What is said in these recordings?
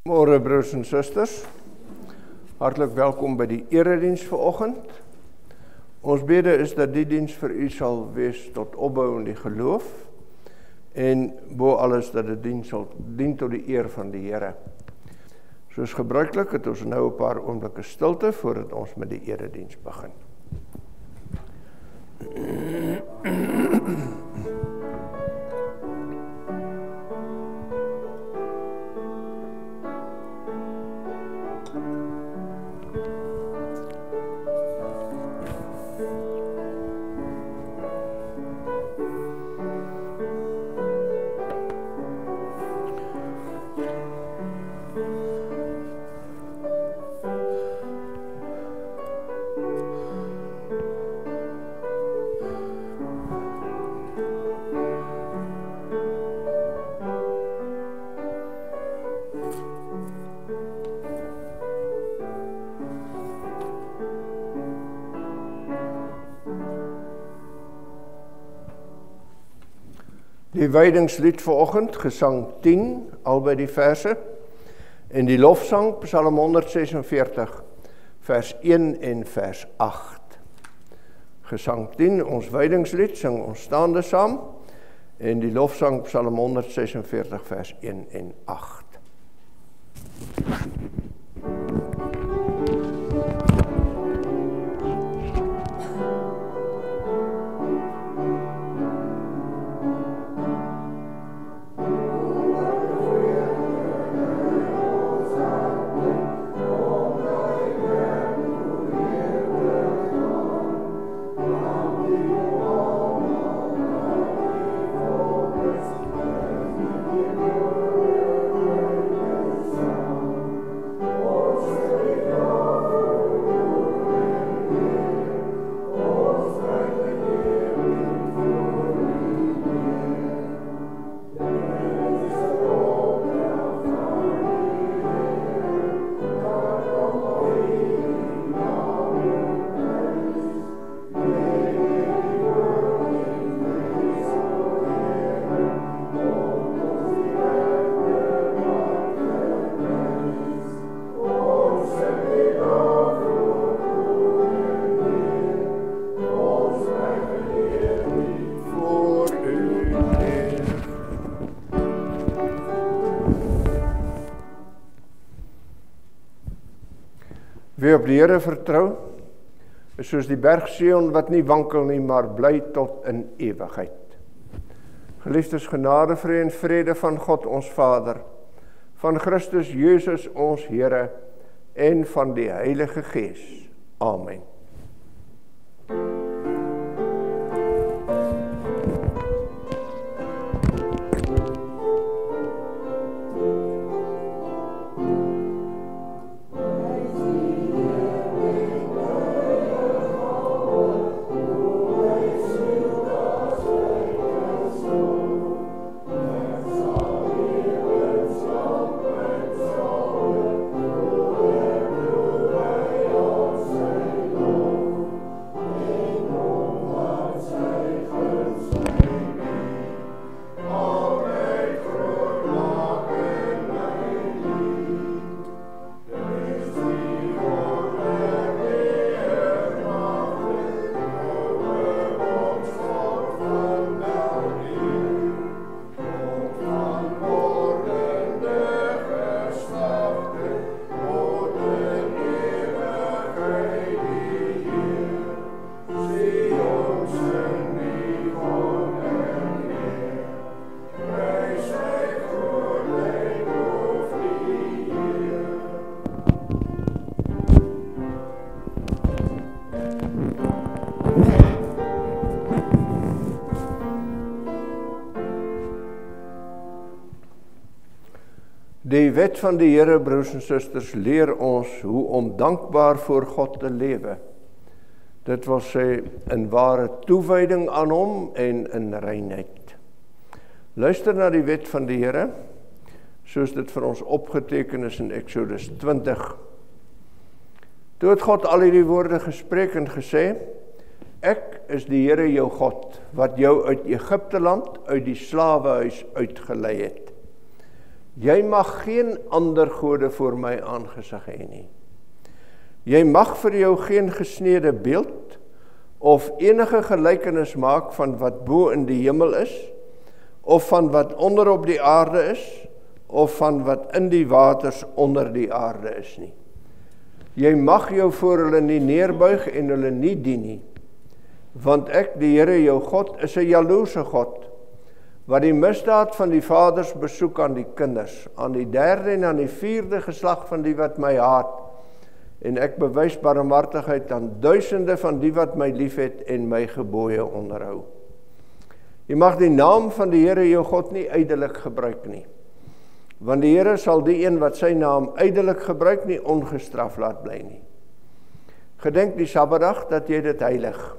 Môre broers en susters, hartlik welkom by die erediens vanoggend. Ons bede is dat die diens vir u sal wees tot opbou in die geloof en bo alles dat dit sal dien tot die eer van die Here. Soos gebruiklik het ons nou 'n paar oomblikke stilte voordat ons met die erediens begin. Die wydingslied vanoggend, Gesang 10, albei die verse, en die lofsang, Psalm 146, vers 1 en vers 8. Gesang 10, ons wydingslied, sing ons staande saam, en die lofsang, Psalm 146, vers 1 en 8. Wie op die Here vertrou, is soos die berg Sion wat nie wankel nie, maar bly tot in ewigheid. Geliefdes, genade, vrede van God ons Vader, van Christus Jesus ons Here en van die Heilige Gees. Amen. Die wet van die Here, broers en susters, leer ons hoe om dankbaar voor God te lewe. Dit wil sê in ware toewyding aan hom en in reinheid. Luister na die wet van die Here, soos dit vir ons opgeteken is in Exodus 20. Toe het God al hierdie woorde gespreek en gesê: Ek is die Here jou God, wat jou uit Egipte land, uit die slawehuis uitgelei het. jy mag geen ander gode voor my aangesig hê nie. Jy mag vir jou geen gesneede beeld of enige gelykenis maak van wat bo in die hemel is, of van wat onder op die aarde is, of van wat in die waters onder die aarde is nie. Jy mag jou voor hulle nie neerbuig en hulle nie dien nie, want ek, die Here jou God, is 'n jaloerse God, wat die misdaad van die vaders besoek aan die kinders, aan die 3de en aan die 4de geslag van die wat my haat, en ek bewys barmhartigheid aan duisende van die wat my liefhet en my gebooie onderhou. Jy mag die naam van die Here jou God nie ydelik gebruik nie, want die Here sal die een wat sy naam ydelik gebruik nie ongestraf laat bly nie. Gedenk die Sabbatdag dat jy dit heilig.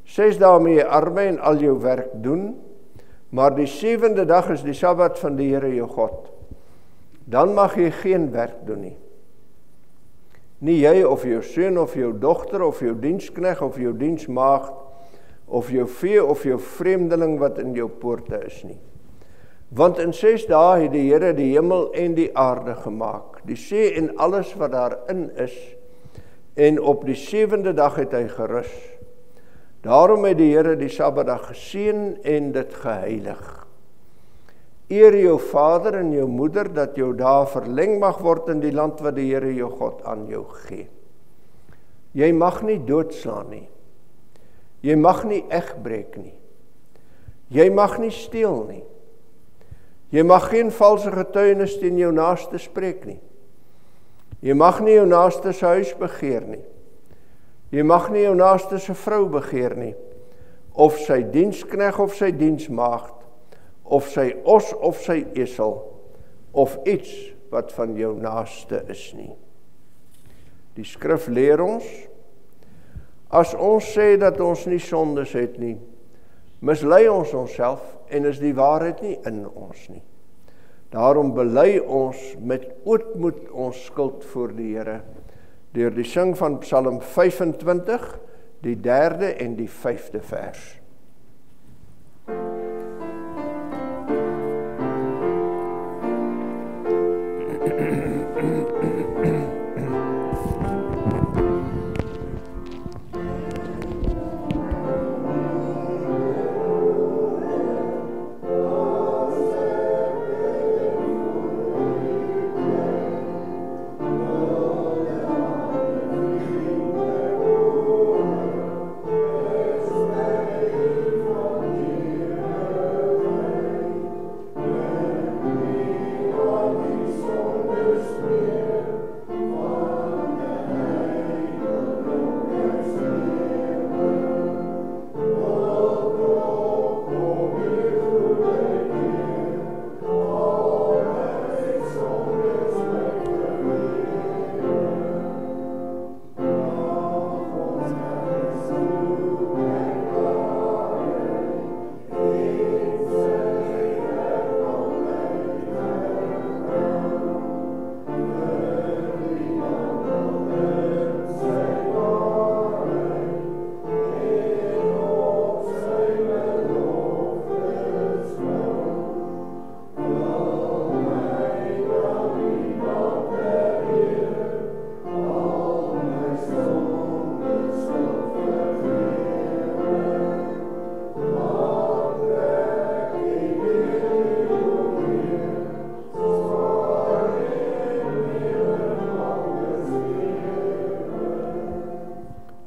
6 dae moet jy arbei en al jou werk doen, maar die 7de dag is die Sabbat van die Here jou God. Dan mag jy geen werk doen nie. Nie jy of jou seun of jou dogter of jou dienskneg of jou diensmaagd of jou vee of jou vreemdeling wat in jou poorte is nie. Want in 6 dae het die Here die hemel en die aarde gemaak, die see en alles wat daarin is, en op die 7de dag het hy gerus. Daarom het die Here die Sabbatdag geseën en dit geheilig. Eer jou vader en jou moeder, dat jou dae verleng mag word in die land wat die Here jou God aan jou gee. Jy mag nie doodslaan nie. Jy mag nie egbreek nie. Jy mag nie steel nie. Jy mag geen valse getuienis teen jou naaste spreek nie. Jy mag nie jou naaste se huis begeer nie. Jy mag nie jou naaste se vrou begeer nie, of sy dienskneg of sy diensmaagd, of sy os of sy esel, of iets wat van jou naaste is nie. Die skrif leer ons, as ons sê dat ons nie sondes het nie, mislei ons onsself en is die waarheid nie in ons nie. Daarom bely ons met ootmoed ons skuld voor die Here, deur die sing van Psalm 25, die 3de en die 5de vers.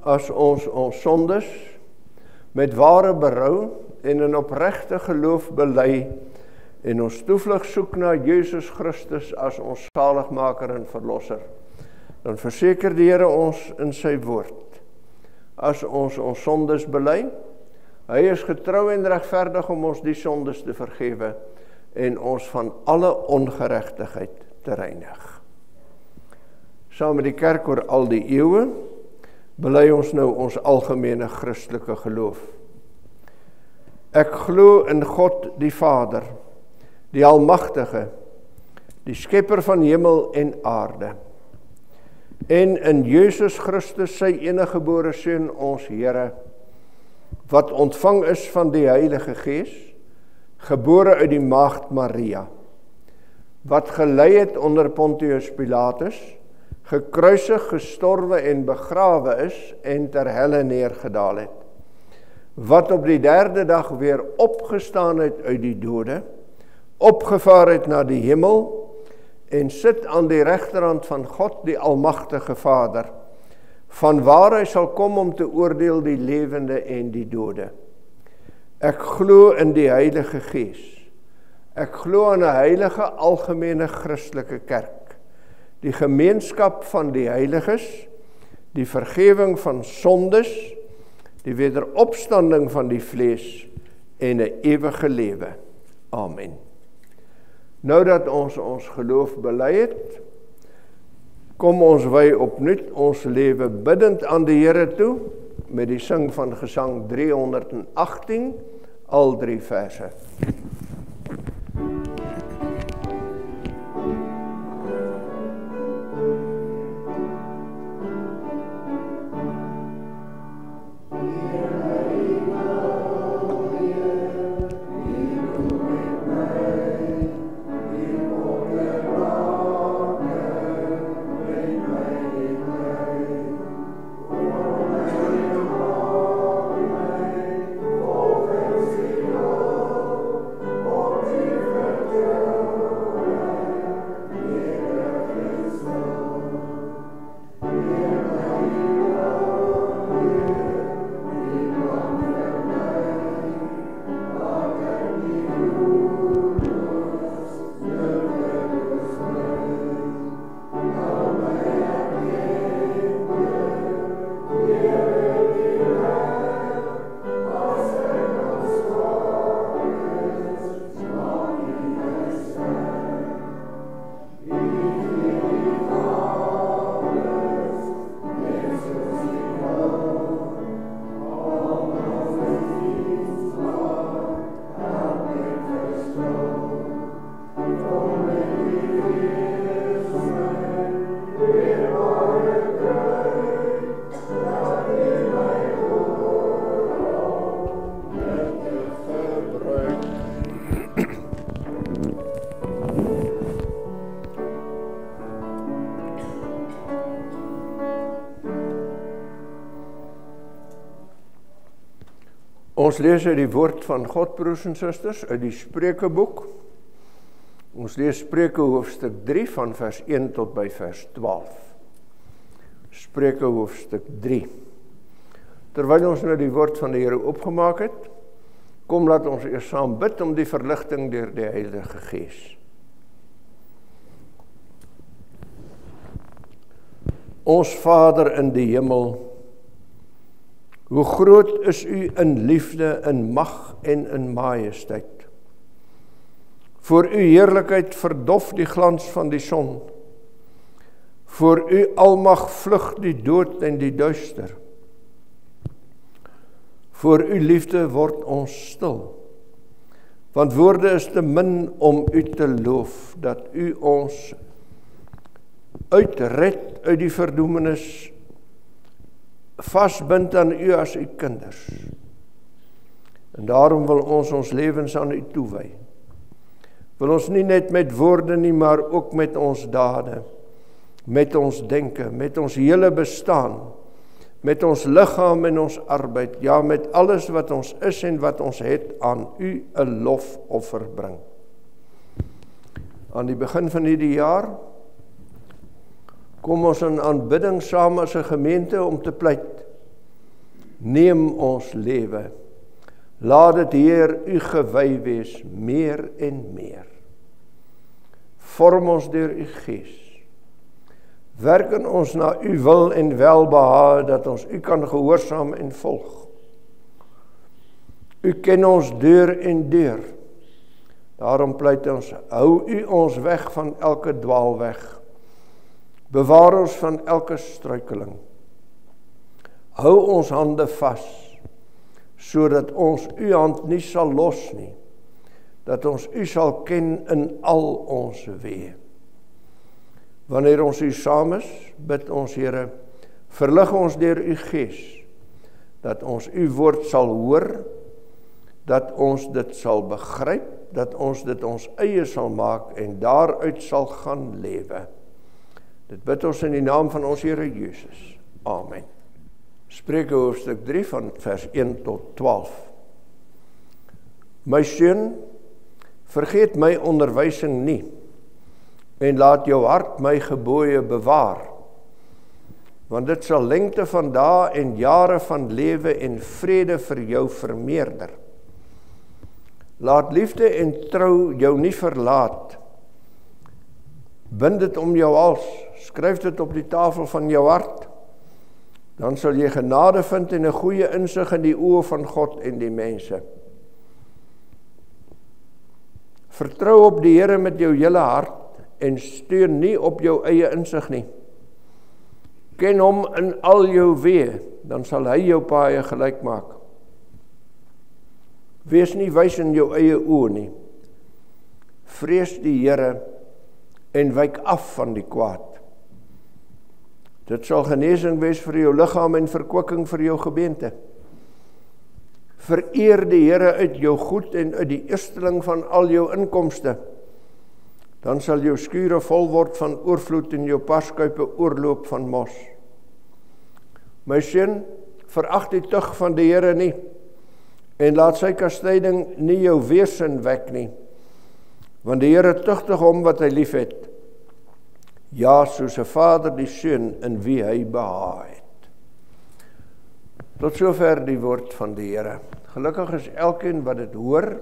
As ons sondes met ware berou en in opregte geloof bely en ons toevlug soek na Jesus Christus as ons saligmaker en verlosser, dan verseker die Here ons in sy woord. As ons sondes bely, hy is getrou en regverdig om ons die sondes te vergewe en ons van alle ongeregtigheid te reinig. Saam met die kerk oor al die eeue, bely ons nou ons algemene Christelike geloof. Ek glo in God die Vader, die Almagtige, die Skepper van hemel en aarde, en in Jesus Christus sy eniggebore Seun ons Here, wat ontvang is van die Heilige Gees, gebore uit die maagd Maria, wat gelei het onder Pontius Pilatus, gekruisig, gestorwe en begrawe is en ter helle neergedaal het, wat op die 3de dag weer opgestaan het uit die dode, opgevaar het na die hemel en sit aan die regterhand van God die Almagtige Vader, vanwaar hy sal kom om te oordeel die lewende en die dode. Ek glo in die Heilige Gees. Ek glo aan 'n heilige algemene Christelike kerk, die gemeenskap van die heiliges, die vergewing van sondes, die wederopstanding van die vlees en 'n ewige lewe. Amen. Nou dat ons geloof bely het, kom ons wy opnuut ons lewe biddend aan die Here toe, met die sing van Gesang 318, al 3 verse. Ons lees uit die woord van God, broers en susters, uit die Spreukeboek. Ons lees Spreuke hoofstuk 3 van vers 1 tot by vers 12. Spreuke hoofstuk 3. Terwyl ons nou die woord van die Here opgemaak het, kom laat ons eers saam bid om die verligting deur die Heilige Gees. Ons Vader in die hemel, hoe groot is U in liefde, in mag en in majesteit. Voor U heerlikheid verdof die glans van die son. Voor U almag vlug die dood en die duister. Voor U liefde word ons stil. Want woorde is te min om U te loof, dat U ons uitred uit die verdoemenis, vasbind aan U as U kinders. En daarom wil ons lewens aan U toewy. Wil ons nie net met woorde nie, maar ook met ons dade, met ons denke, met ons hele bestaan, met ons liggaam en ons arbeid, ja, met alles wat ons is en wat ons het, aan U 'n lofoffer bring. Aan die begin van hierdie jaar kom ons in aanbidding saam as 'n gemeente om te pleit. Neem ons lewe. Laat dit, Heer, U gewy wees, meer en meer. Vorm ons deur U Gees. Werk in ons na U wil en welbehae, dat ons U kan gehoorsaam en volg. U ken ons deur en deur. Daarom pleit ons, hou U ons weg van elke dwaalweg. Bewaar ons van elke struikeling. Hou ons hande vas, sodat ons U hand nie sal los nie, dat ons U sal ken in al ons weë. Wanneer ons U saam is, bid ons, Here, verlig ons deur U Gees, dat ons U woord sal hoor, dat ons dit sal begryp dat ons dit ons eie sal maak en daaruit sal gaan lewe. Dit bid ons in die naam van ons Here Jesus. Amen. Spreuke hoofstuk 3 van vers 1 tot 12. My seun, vergeet my onderwysing nie, en laat jou hart my gebooie bewaar, want dit sal lengte van dae en jare van lewe en vrede vir jou vermeerder. Laat liefde en trou jou nie verlaat. Bind dit om jou hals, skryf dit op die tafel van jou hart. Dan sal jy genade vind en 'n goeie insig in die oë van God en die mense. Vertrou op die Here met jou hele hart en steun nie op jou eie insig nie. Ken hom in al jou weë, dan sal hy jou paaie gelyk maak. Wees nie wys in jou eie oë nie. Vrees die Here en wyk af van die kwaad. Dit sal genesing wees vir jou liggaam en verkwikking vir jou gebeente. Vereer die Here uit jou goed en uit die eersteling van al jou inkomste. Dan sal jou skure vol word van oorvloed en jou parskuipe oorloop van mos. My seun, verag die tug van die Here nie, en laat sy kastyding nie jou weerstand wek nie, want die Here tugtig hom wat hy lief het. Ja, soos 'n vader die seun in wie hy behaag het. Tot sover die woord van die Here. Gelukkig is elkeen wat dit hoor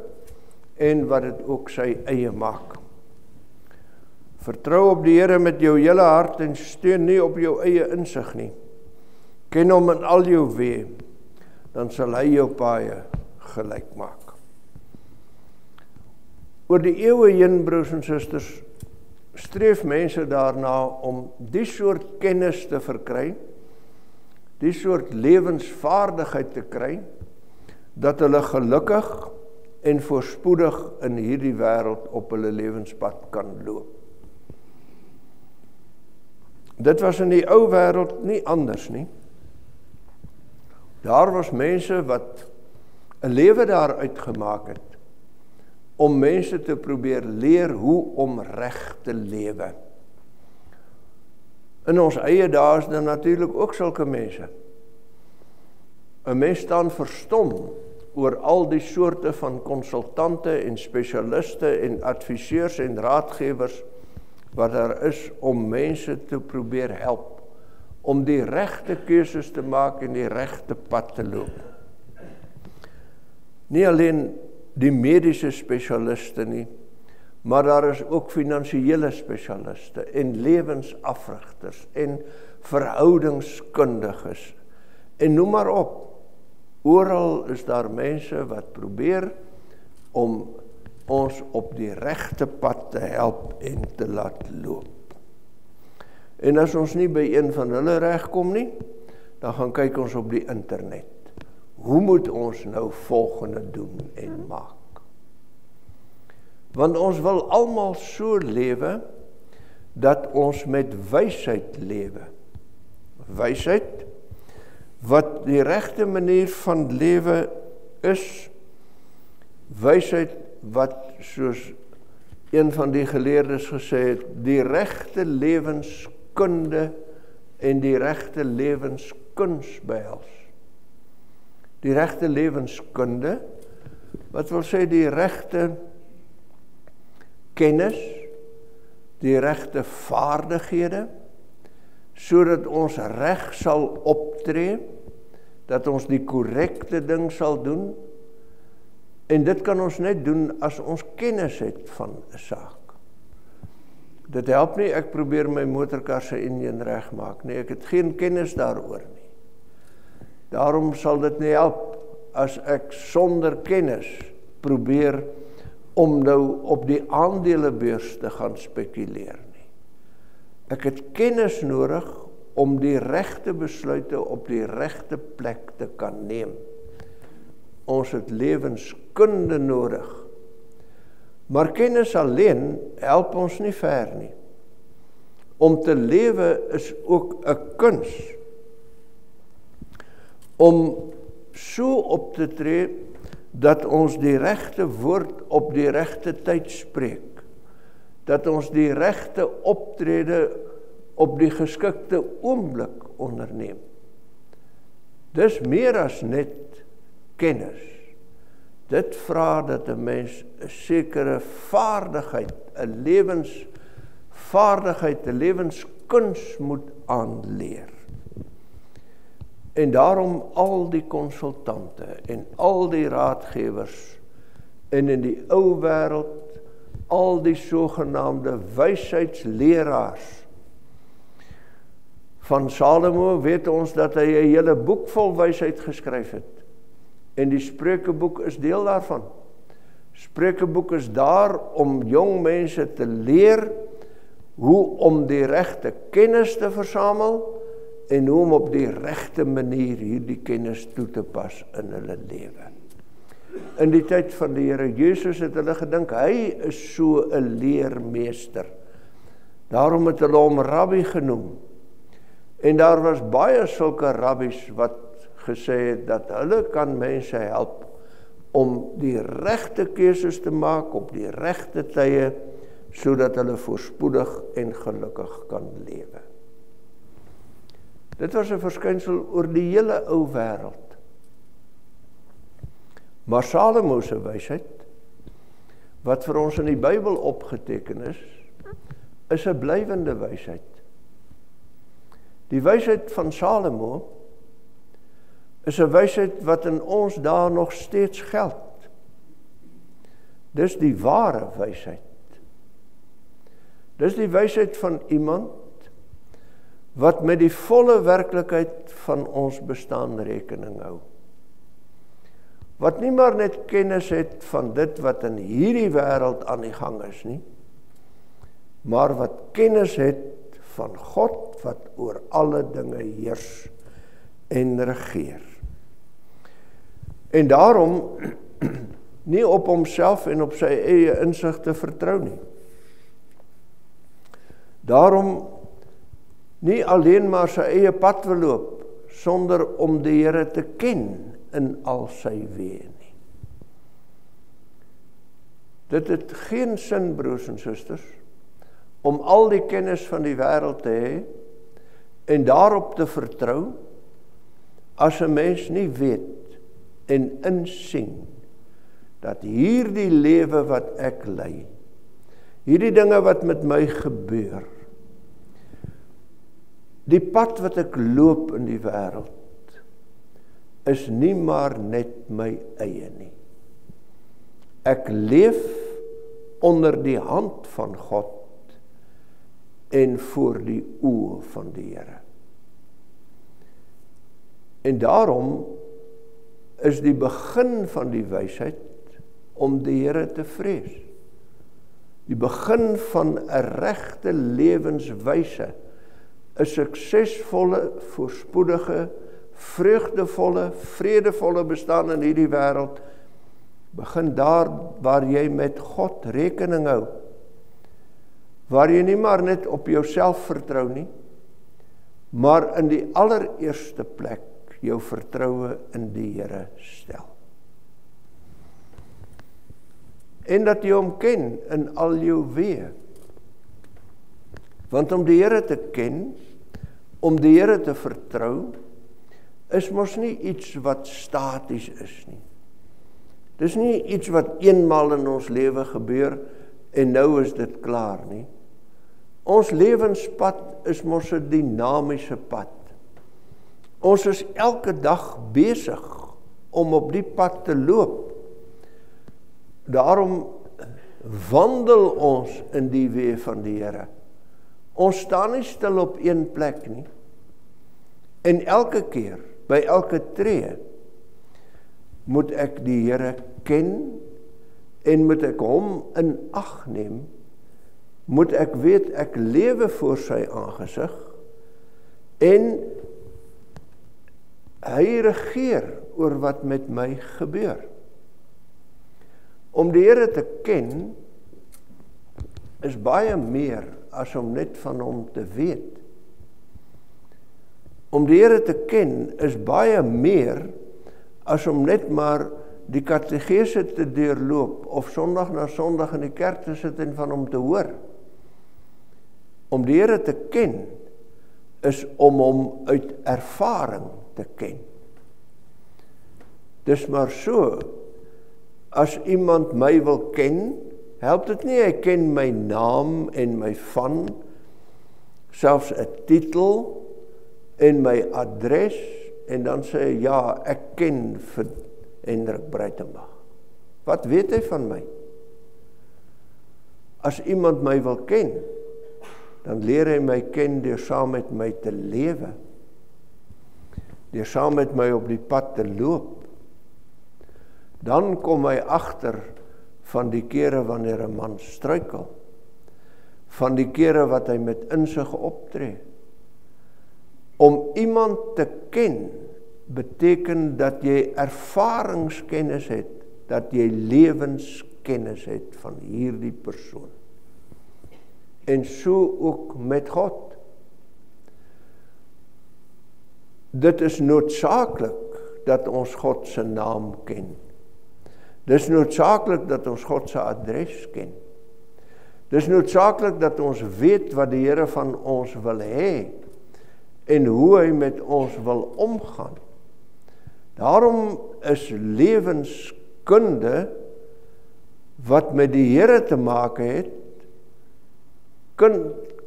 en wat dit ook sy eie maak. Vertrou op die Here met jou hele hart en steun nie op jou eie insig nie. Ken hom in al jou weë, dan sal hy jou paaie gelyk maak. Oor die eeue heen, broers en susters, streef mense daarna om die soort kennis te verkry, die soort lewensvaardigheid te kry, dat hulle gelukkig en voorspoedig in hierdie wêreld op hulle lewenspad kan loop. Dit was in die ou wêreld nie anders nie. Daar was mense wat 'n lewe daaruit gemaak het, om mense te probeer leer hoe om reg te lewe. In ons eie dae is daar natuurlik ook sulke mense. 'n Mens staan verstom oor al die soorte van konsultante en spesialiste en adviseurs en raadgewers wat daar is om mense te probeer help, om die regte keuses te maak en die regte pad te loop. Nie alleen die mediese spesialiste nie, maar daar is ook finansiële spesialiste en lewensafrigters en verhoudingskundiges en noem maar op. Oral is daar mense wat probeer om ons op die regte pad te help en te laat loop. En as ons nie by een van hulle regkom nie, dan gaan kyk ons op die internet. Hoe moet ons nou volgende doen en maak? Want ons wil almal so lewe, dat ons met wysheid lewe. Wysheid, wat die regte manier van lewe is, wysheid wat, soos een van die geleerdes gesê het, die regte lewenskunde en die regte lewenskuns behels. Die regte lewenskunde, wat wil sê die regte kennis, die regte vaardighede, sodat ons reg sal optree, dat ons die korrekte ding sal doen, en dit kan ons net doen as ons kennis het van 'n saak. Dit help nie, ek probeer my motorkar se enjin regmaak nie, ek het geen kennis daaroor nie. Daarom sal dit nie help as ek sonder kennis probeer om nou op die aandelebeurs te gaan spekuleer nie. Ek het kennis nodig om die regte besluite op die regte plek te kan neem. Ons het lewenskunde nodig. Maar kennis alleen help ons nie ver nie. Om te lewe is ook 'n kuns. Om so op te tree, dat ons die regte woord op die regte tyd spreek, dat ons die regte optrede op die geskikte oomblik onderneem. Dis meer as net kennis. Dit vra dat 'n mens 'n sekere vaardigheid, 'n lewensvaardigheid, 'n lewenskuns moet aanleer. En daarom al die konsultante en al die raadgewers en in die ou wêreld al die sogenaamde wysheidsleraars. Van Salomo weet ons dat hy 'n hele boek vol wysheid geskryf het. En die Spreukeboek is deel daarvan. Spreukeboek is daar om jong mense te leer hoe om die regte kennis te versamel en hoe om op die regte manier hierdie kennis toe te pas in hulle lewe. In die tyd van die Here Jesus het hulle gedink, hy is so 'n leermeester. Daarom het hulle hom rabbi genoem. En daar was baie sulke rabbies wat gesê het dat hulle kan mense help om die regte keuses te maak op die regte tye, sodat hulle voorspoedig en gelukkig kan lewe. Dit was 'n verskynsel oor die hele ou wêreld. Maar Salomo se wysheid, wat vir ons in die Bybel opgeteken is 'n blywende wysheid. Die wysheid van Salomo is 'n wysheid wat in ons dae nog steeds geld. Dis die ware wysheid. Dis die wysheid van iemand wat met die volle werklikheid van ons bestaan rekening hou. Wat nie maar net kennis het van dit wat in hierdie wêreld aan die gang is nie, maar wat kennis het van God wat oor alle dinge heers en regeer. En daarom nie op homself en op sy eie insig te vertrou nie. Daarom nie alleen maar sy eie pad wil loop, sonder om die Here te ken in al sy weë nie. Dit het geen sin, broers en susters, om al die kennis van die wêreld te hê en daarop te vertrou, as 'n mens nie weet en insien dat hierdie lewe wat ek lei, hierdie dinge wat met my gebeur, die pad wat ek loop in die wêreld, is nie maar net my eie nie. Ek leef onder die hand van God en voor die oë van die Here. En daarom is die begin van die wysheid om die Here te vrees. Die begin van 'n regte lewenswyse, 'n suksesvolle, voorspoedige, vreugdevolle, vredevolle bestaan in hierdie wêreld, begin daar waar jy met God rekening hou. Waar jy nie maar net op jouself vertrou nie, maar in die allereerste plek jou vertroue in die Here stel. En dat jy hom ken in al jou weë. Want om die Here te ken, om die Here te vertrou, is mos nie iets wat staties is nie. Dis nie iets wat eenmaal in ons lewe gebeur en nou is dit klaar nie. Ons lewenspad is mos 'n dinamiese pad. Ons is elke dag besig om op die pad te loop. Daarom wandel ons in die weë van die Here. Ons staan nie stil op een plek nie. En elke keer, by elke tree, moet ek die Here ken en moet ek hom in ag neem, moet ek weet ek lewe voor sy aangesig en hy regeer oor wat met my gebeur. Om die Here te ken is baie meer as om net van hom te weet. Om die Here te ken is baie meer as om net maar die katedese te deurloop, of Sondag na Sondag in die kerk te sit en van hom te hoor. Om die Here te ken, is om hom uit ervaring te ken. Dis maar so, as iemand my wil ken, help dit nie, hy ken my naam en my van, selfs 'n titel en my adres, en dan sê hy, ja, ek ken vir Hendrik Breitenbach. Wat weet hy van my? As iemand my wil ken, dan leer hy my ken deur saam met my te lewe, deur saam met my op die pad te loop. Dan kom hy agter van die kere wanneer 'n man struikel, van die kere wat hy met insig optree. Om iemand te ken, beteken dat jy ervaringskennis het, dat jy lewenskennis het van hierdie persoon. En so ook met God. Dit is noodsaaklik dat ons God se naam ken. Dit is noodsaaklik dat ons God se adres ken. Dit is noodsaaklik dat ons weet wat die Here van ons wil hê en hoe hy met ons wil omgaan. Daarom is lewenskunde wat met die Here te maak het,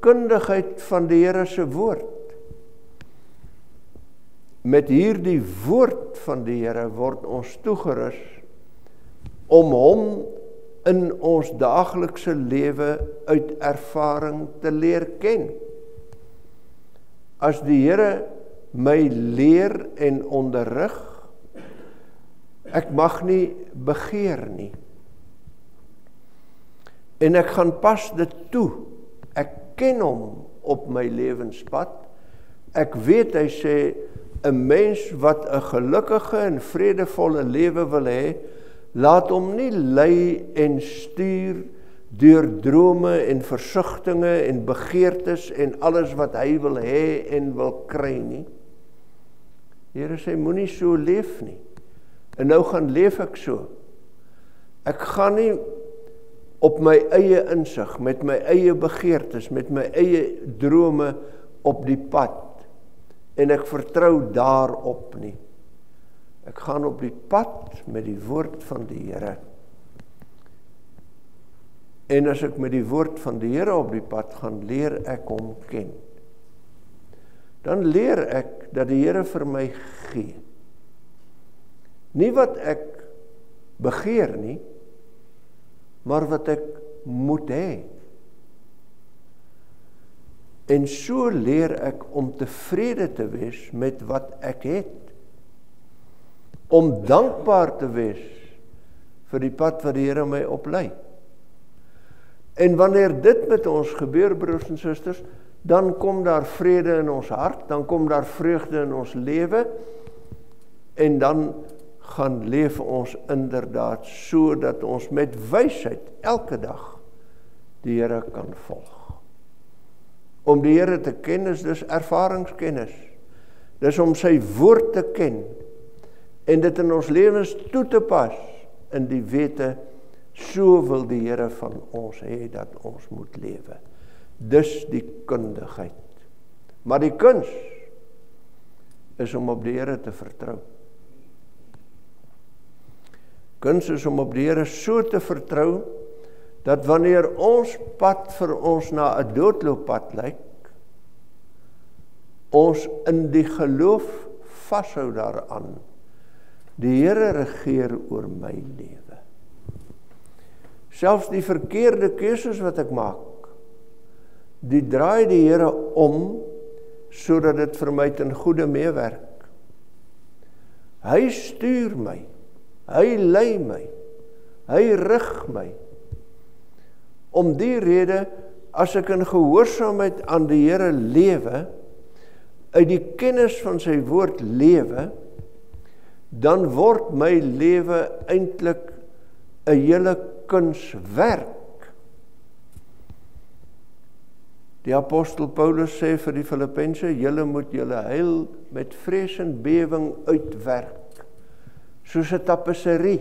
kundigheid van die Here se woord. Met hierdie woord van die Here word ons toegerus om hom in ons daaglikse lewe uit ervaring te leer ken. As die Here my leer en onderrig, ek mag nie begeer nie. En ek gaan pas dit toe. Ek ken hom op my lewenspad. Ek weet, hy sê, 'n mens wat 'n gelukkige en vredevolle lewe wil hê, laat hom nie lei en stuur deur drome en versigtinge en begeertes en alles wat hy wil hê en wil kry nie. Die Here sê, moenie so leef nie. En nou gaan leef ek so. Ek gaan nie op my eie insig, met my eie begeertes, met my eie drome op die pad. En ek vertrou daarop nie. Ek gaan op die pad met die woord van die Here. En as ek met die woord van die Here op die pad gaan, leer ek hom ken. Dan leer ek dat die Here vir my gee. Nie wat ek begeer nie, maar wat ek moet hê. En so leer ek om tevrede te wees met wat ek het. Om dankbaar te wees vir die pad wat die Here my oplei. En wanneer dit met ons gebeur, broers en susters, dan kom daar vrede in ons hart, dan kom daar vreugde in ons lewe, en dan gaan leef ons inderdaad so dat ons met wysheid elke dag die Here kan volg. Om die Here te ken is dus ervaringskennis. Dis om sy woord te ken en dit in ons lewens toe te pas in die wete, so wil die Here van ons hê dat ons moet lewe. Dis die kundigheid. Maar die kuns is om op die Here te vertrou. Kuns is om op die Here so te vertrou, dat wanneer ons pad vir ons na 'n doodlooppad lyk, ons in die geloof vashou daaraan. Die Here regeer oor my lewe. Selfs die verkeerde keuses wat ek maak, die draai die Here om, sodat dit vir my ten goeie meewerk. Hy stuur my, hy lei my, hy rig my. Om die rede, as ek in gehoorsaamheid aan die Here lewe, uit die kennis van sy woord lewe, dan word my lewe eintlik 'n hele kunswerk. Die apostel Paulus sê vir die Filippense, julle moet julle heil met vrees en bewering uitwerk, soos 'n tapisserie,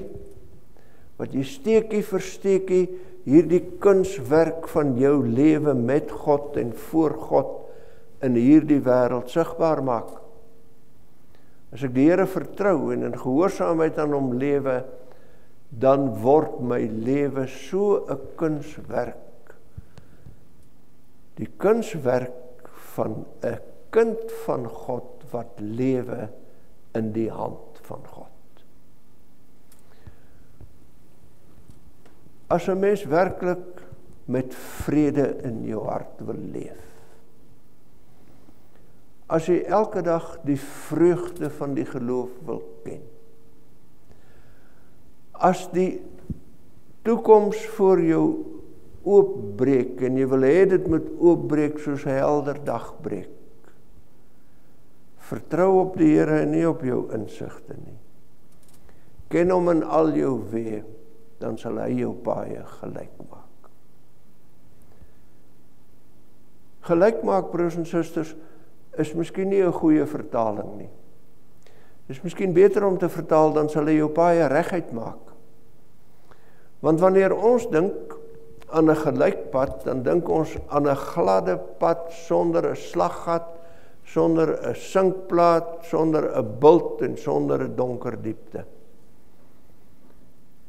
wat jy steekie vir steekie hierdie kunswerk van jou lewe met God en voor God in hierdie wêreld sigbaar maak. As ek die Here vertrou en in gehoorsaamheid aan hom lewe, dan word my lewe so 'n kunswerk. Die kunswerk van 'n kind van God wat lewe in die hand van God. As 'n mens werklik met vrede in jou hart wil leef, as jy elke dag die vreugde van die geloof wil ken, as die toekoms voor jou oopbreek en jy wil hê dit moet oopbreek soos 'n helder dag breek, vertrou op die Here en nie op jou insigte nie. Ken hom in al jou weë, dan sal hy jou paaie gelyk maak. Gelyk maak, broers en susters, is miskien nie 'n goeie vertaling nie. Dis miskien beter om te vertaal, dan sal hy jou paaie reguit maak. Want wanneer ons dink aan 'n gelykpad, dan dink ons aan 'n gladde pad sonder 'n slaggat, sonder 'n sinkplaat, sonder 'n bult en sonder 'n donker diepte.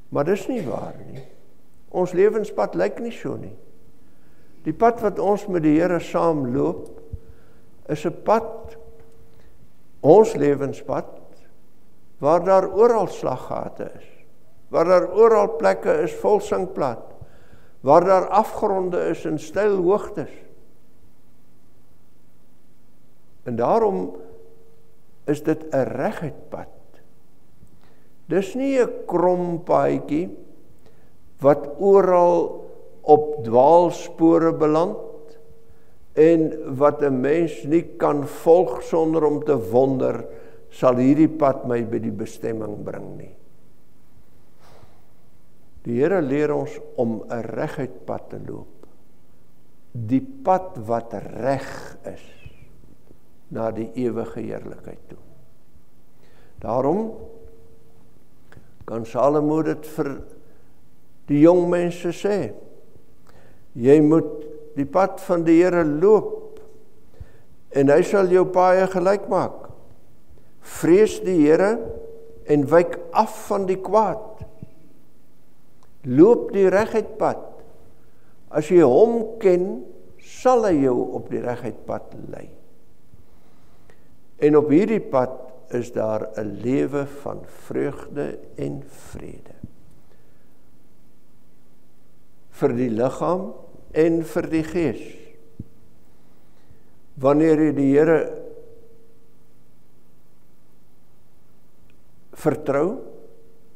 Maar dis nie waar nie. Ons lewenspad lyk nie so nie. Die pad wat ons met die Here saam loop, is 'n pad, ons lewenspad, waar daar oral slaggate is, waar daar oral plekke is vol sinkplaat, waar daar afgronde is en steil hoogtes. En daarom is dit 'n reguit pad. Dis nie 'n krom paadjie wat oral op dwaalspore beland en wat 'n mens nie kan volg sonder om te wonder, sal hierdie pad my by die bestemming bring nie. Die Here leer ons om 'n reguit pad te loop. Die pad wat reg is na die ewige heerlikheid toe. Daarom kan Salomo dit vir die jong mense sê. Jy moet die pad van die Here loop en hy sal jou paaie gelyk maak. Vrees die Here en wyk af van die kwaad. Loop die reguit pad. As jy hom ken, sal hy jou op die reguit pad lei. En op hierdie pad is daar 'n lewe van vreugde en vrede. Vir die liggaam en vir die gees. Wanneer jy die Here vertrou,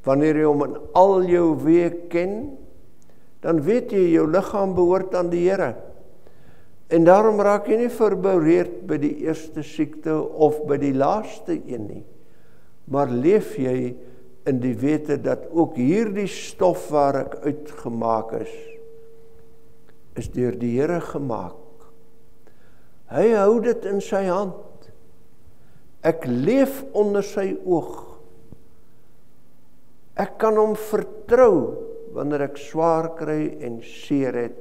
wanneer jy hom in al jou weë ken, dan weet jy jou liggaam behoort aan die Here. En daarom raak jy nie verboureerd by die eerste siekte of by die laaste een nie, maar leef jy in die wete dat ook hierdie stof waar ek uitgemaak is deur die Here gemaak. Hy hou dit in sy hand. Ek leef onder sy oog. Ek kan hom vertrou wanneer ek swaar kry en seer het.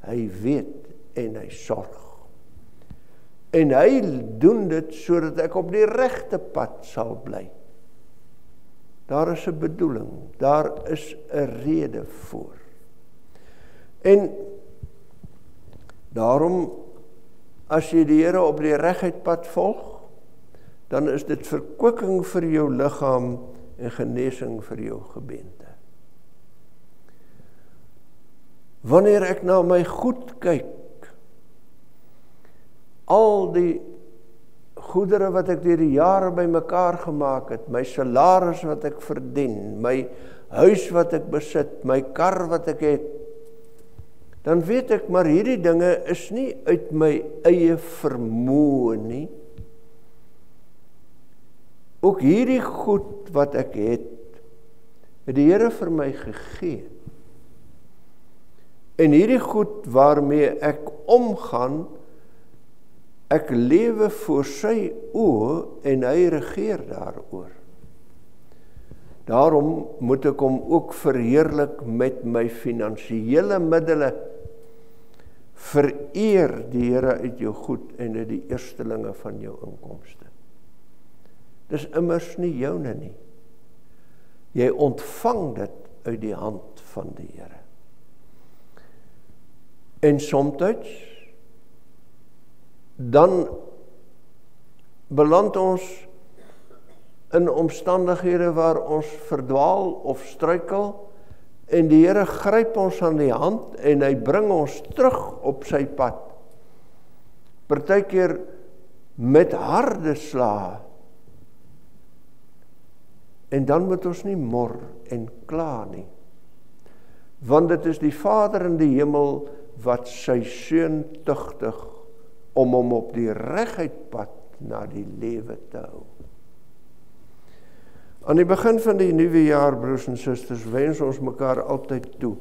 Hy weet en hy sorg. En hy doen dit sodat ek op die regte pad sal bly. Daar is 'n bedoeling, daar is 'n rede voor. En daarom, as jy die Here op die reguit pad volg, dan is dit verkwikking vir jou liggaam en genesing vir jou gebeente. Wanneer ek na my goed kyk, al die goedere wat ek deur die jare bymekaar gemaak het, my salaris wat ek verdien, my huis wat ek besit, my kar wat ek het, dan weet ek, maar hierdie dinge is nie uit my eie vermoë nie. Ook hierdie goed wat ek het die Here vir my gegee. En hierdie goed waarmee ek omgaan, ek lewe voor sy oë en hy regeer daaroor. Daarom moet ek hom ook verheerlik met my finansiële middele. Vereer die Here uit jou goed en uit die eerstelinge van jou inkomste. Dis immers nie joune nie. Jy ontvang dit uit die hand van die Here. En somtyds dan beland ons in omstandighede waar ons verdwaal of struikel, en die Here gryp ons aan die hand en hy bring ons terug op sy pad. Partykeer met harde slae. En dan moet ons nie mor en kla nie. Want dit is die Vader in die hemel wat sy seun tugtig om hom op die reguit pad na die lewe te hou. Aan die begin van die nuwe jaar, broers en susters, wens ons mekaar altyd toe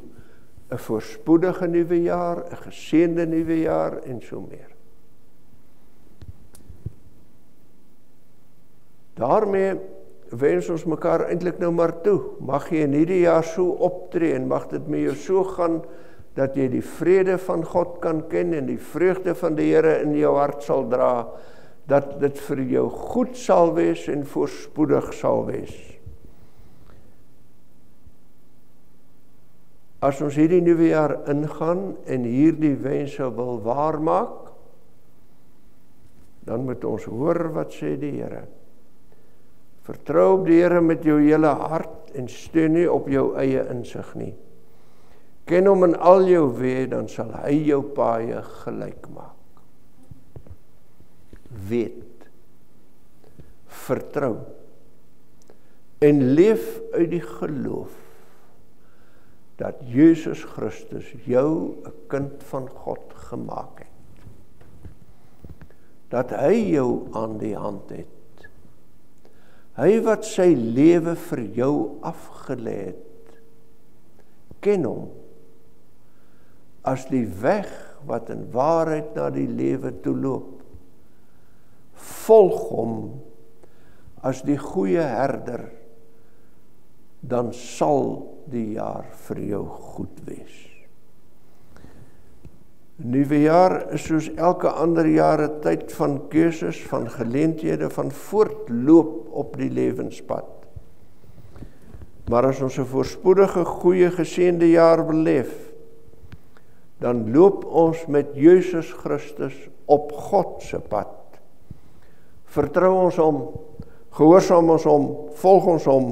'n voorspoedige nuwe jaar, 'n geseënde nuwe jaar en so meer. Daarmee wens ons mekaar eintlik nou maar toe. Mag jy in hierdie jaar so optree en mag dit met jou so gaan dat jy die vrede van God kan ken en die vreugde van die Here in jou hart sal dra, dat dit vir jou goed sal wees en voorspoedig sal wees. As ons hierdie nuwe jaar ingaan en hierdie wense wil waarmaak, dan moet ons hoor wat sê die Here. Vertrou op die Here met jou hele hart en steun nie op jou eie insig nie. Ken hom in al jou weë, dan sal hy jou paaie gelyk maak. Weet, vertrou en leef uit die geloof dat Jesus Christus jou 'n kind van God gemaak het. Dat hy jou aan die hand het. Hy wat sy lewe vir jou afgelê het. Ken hom as die weg wat in waarheid na die lewe toe loop. Volg hom as die goeie herder, dan sal die jaar vir jou goed wees. Nuwe jaar is soos elke ander jare tyd van keuses, van geleenthede, van voortloop op die lewenspad. Maar as ons 'n voorspoedige, goeie, geseënde jaar beleef, dan loop ons met Jesus Christus op God se pad. Vertrou ons hom, gehoorsaam ons hom, volg ons hom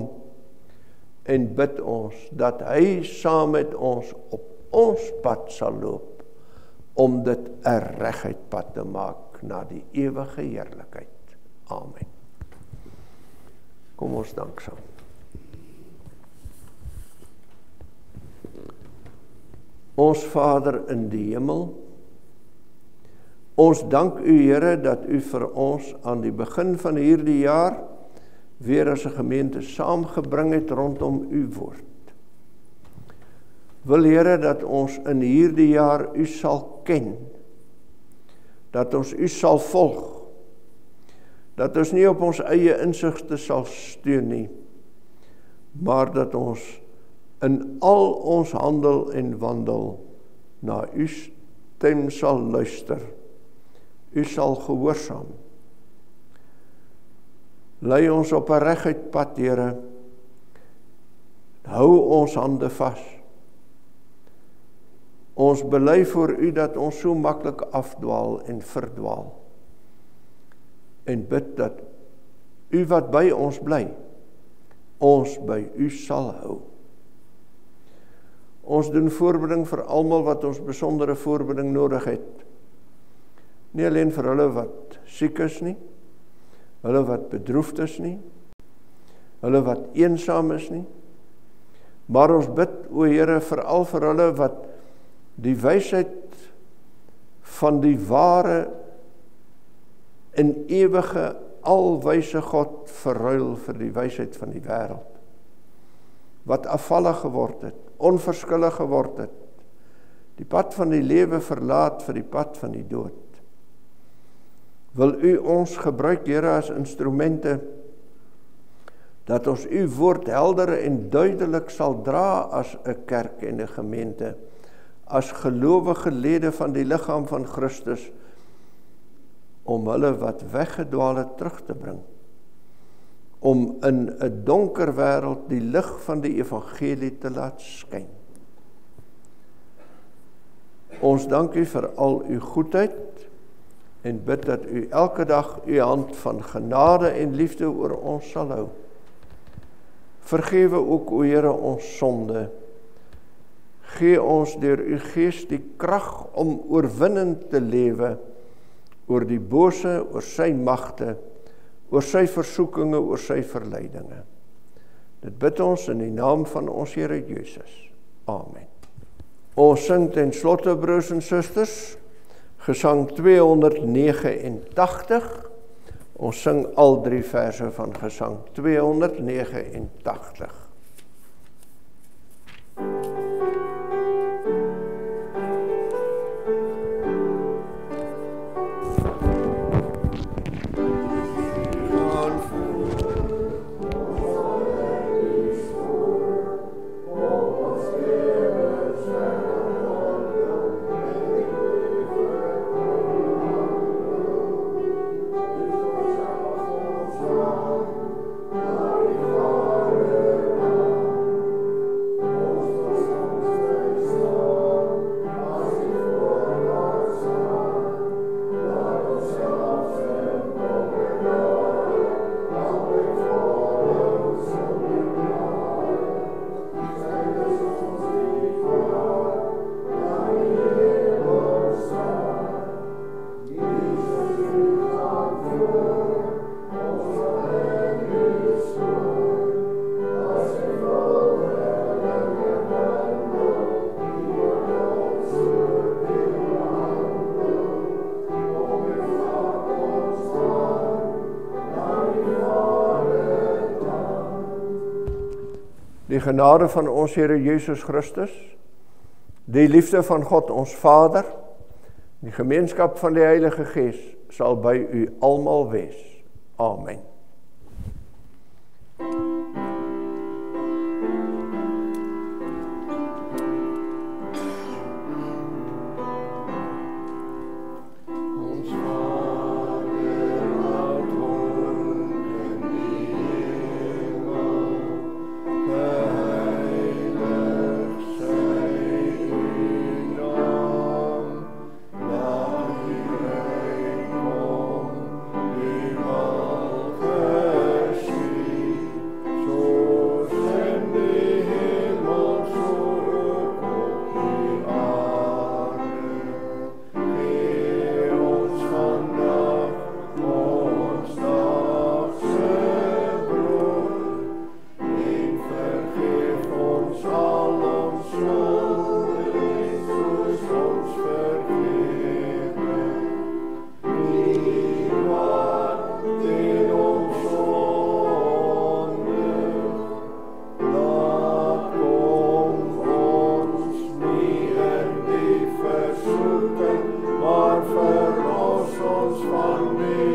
en bid ons dat hy saam met ons op ons pad sal loop om dit 'n reguit pad te maak na die ewige heerlikheid. Amen. Kom ons dank saam. Ons Vader in die hemel, ons dank u Here dat u vir ons aan die begin van hierdie jaar weer as 'n gemeente saamgebring het rondom u woord. Wil Here dat ons in hierdie jaar u sal ken, dat ons u sal volg, dat ons nie op ons eie insigte sal steun nie, maar dat ons in al ons handel en wandel na u stem sal luister, u sal gehoorsaam. Lei ons op 'n reguit pad, Here, hou ons hande vas. Ons bely voor u dat ons so maklik afdwaal en verdwaal. En bid dat u wat by ons bly, ons by u sal hou. Ons doen voorbeding vir almal wat ons besondere voorbeding nodig het. Nie alleen vir hulle wat siek is nie, hulle wat bedroefd is nie, hulle wat eensaam is nie, maar ons bid, o Here, veral vir hulle wat die wysheid van die ware en ewige alwyse God verruil vir die wysheid van die wêreld, wat afvallig geword het, onverskillig geword het, die pad van die lewe verlaat vir die pad van die dood. Wil u ons gebruik, Here, as instrumente dat ons u woord helder en duidelik sal dra as 'n kerk en 'n gemeente, as gelowige lede van die liggaam van Christus, om hulle wat weggedwaal het terug te bring, om in 'n donker wêreld die lig van die evangelie te laat skyn. Ons dank u vir al u goedheid en bid dat u elke dag u hand van genade en liefde oor ons sal hou. Vergewe ook, o Here, ons sonde. Gee ons deur u Gees die krag om oorwinnend te lewe oor die bose, oor sy magte, oor sy versoekinge, oor sy verleidinge. Dit bid ons in die naam van ons Here Jesus. Amen. Ons sing ten slotte, broers en susters, Gesang 289. Ons sing al 3 verse van Gesang 289. Die genade van ons Here Jesus Christus, die liefde van God ons Vader, die gemeenskap van die Heilige Gees sal by u almal wees. Amen. Maar verlos ons van die